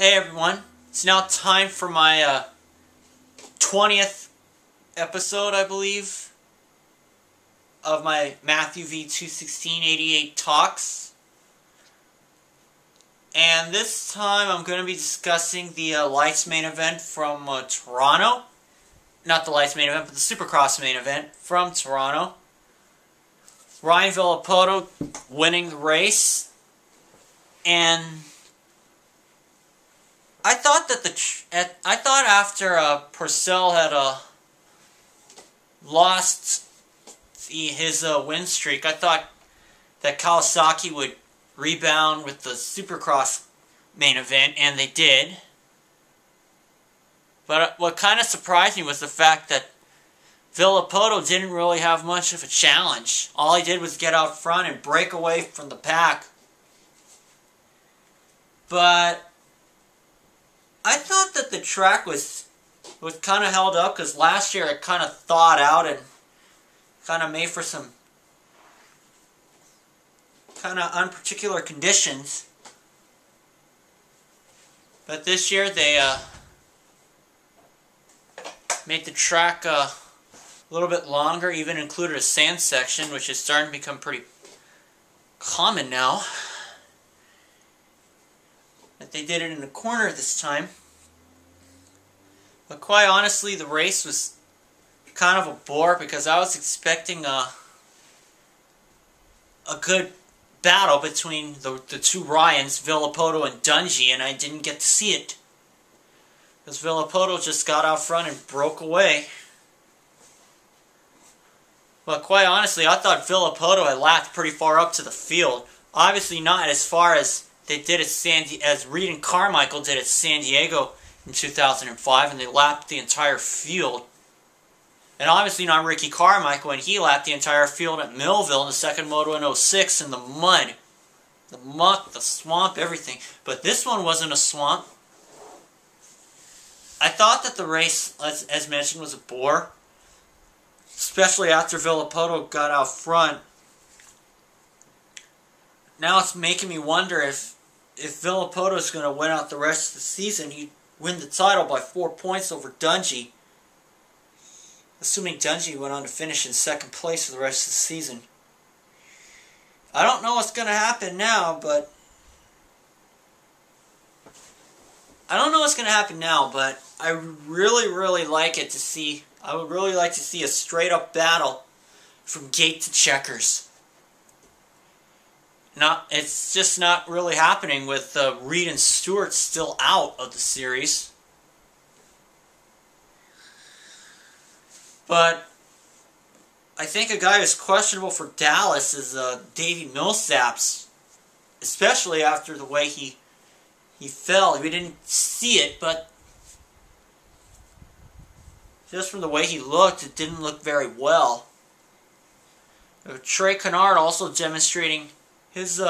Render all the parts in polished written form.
Hey everyone, it's now time for my 20th episode, I believe, of my MathewV21688 Talkz. And this time I'm going to be discussing the Lights main event from Toronto. Not the Lights main event, but the Supercross main event from Toronto. Ryan Villopoto winning the race. And I thought that after Purcell had lost his win streak, I thought that Kawasaki would rebound with the Supercross main event, and they did. But what kind of surprised me was the fact that Villopoto didn't really have much of a challenge. All he did was get out front and break away from the pack. But I thought that the track was kind of held up, because last year it kind of thawed out and kind of made for some kind of unparticular conditions. But this year they made the track a little bit longer, even included a sand section, which is starting to become pretty common now. But they did it in the corner this time. But quite honestly, the race was kind of a bore, because I was expecting a good battle between the two Ryans, Villopoto and Dungey, and I didn't get to see it. Because Villopoto just got out front and broke away. But quite honestly, I thought Villopoto had lapped pretty far up to the field. Obviously not as far as they did as Reed and Carmichael did at San Diego in 2005, and they lapped the entire field. And obviously not Ricky Carmichael, and he lapped the entire field at Millville in the second moto in 06 in the mud. The muck, the swamp, everything. But this one wasn't a swamp. I thought that the race, as mentioned, was a bore. Especially after Villopoto got out front. Now it's making me wonder if Villopoto is going to win out the rest of the season. He'd win the title by 4 points over Dungey. Assuming Dungey went on to finish in second place for the rest of the season. I don't know what's going to happen now, but I really like it to see. I would really like to see a straight up battle from gate to checkers. It's just not really happening with Reed and Stewart still out of the series. But I think a guy who's questionable for Dallas is Davey Millsaps, especially after the way he fell. We didn't see it, but just from the way he looked, it didn't look very well. Trey Canard also demonstrating his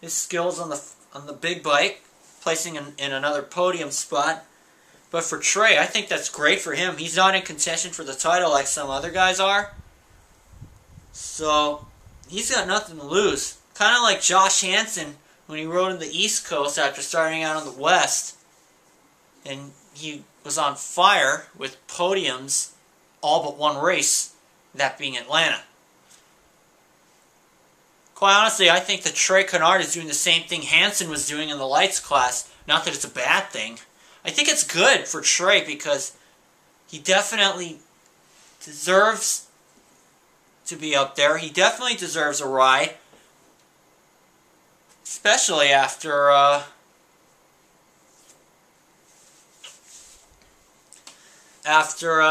skills on the big bike, placing in another podium spot. But for Trey, I think that's great for him. He's not in contention for the title like some other guys are. So he's got nothing to lose. Kind of like Josh Hansen when he rode in the East Coast after starting out on the West. And he was on fire with podiums all but one race, that being Atlanta. Quite honestly, I think that Trey Canard is doing the same thing Hansen was doing in the Lights class. Not that it's a bad thing. I think it's good for Trey, because he definitely deserves to be up there. He definitely deserves a ride. Especially after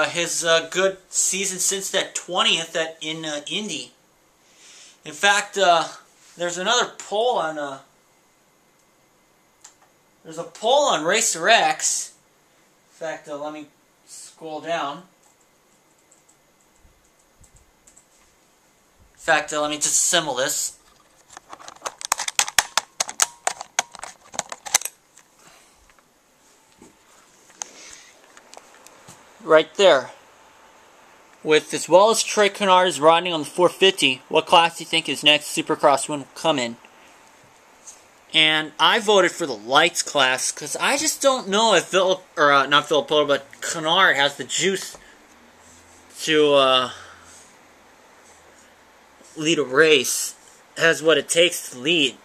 his good season since that 20th in Indy. In fact, there's another poll on there's a poll on Racer X. In fact, let me scroll down. In fact, let me just assemble this. Right there. With as well as Trey Canard is riding on the 450, what class do you think his next Supercross win will come in? And I voted for the lights class because I just don't know if not Filippo, but Kennard has the juice to lead a race. Has what it takes to lead.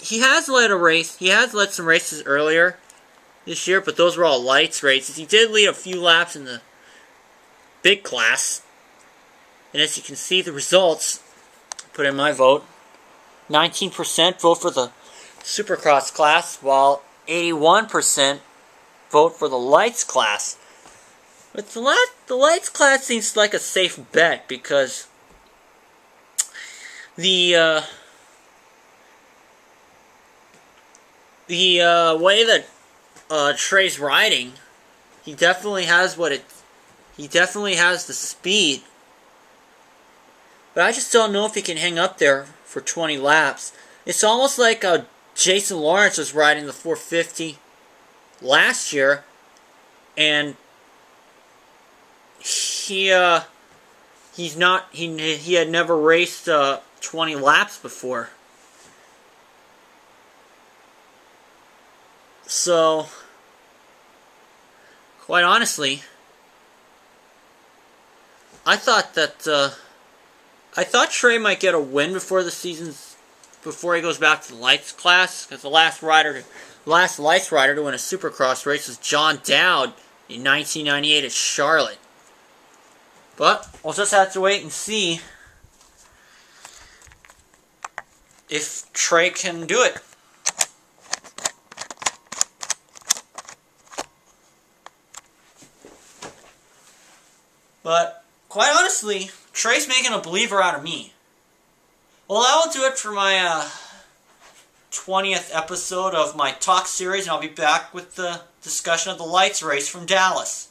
He has led a race. He has led some races earlier this year, but those were all lights races. He did lead a few laps in the big class. And as you can see, the results, put in my vote, 19% vote for the Supercross class, while 81% vote for the lights class. But the lights class seems like a safe bet because the way that Trey's riding, he definitely has the speed. But I just don't know if he can hang up there for 20 laps. It's almost like Jason Lawrence was riding the 450 last year, and he had never raced 20 laps before. So, quite honestly, I thought Trey might get a win before he goes back to the lights class, because the last lights rider to win a Supercross race was John Dowd in 1998 at Charlotte. But we'll just have to wait and see if Trey can do it. But quite honestly, Trey's making a believer out of me. Well, that will do it for my 20th episode of my Talk series, and I'll be back with the discussion of the lights race from Dallas.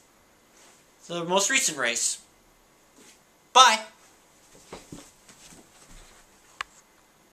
The most recent race. Bye!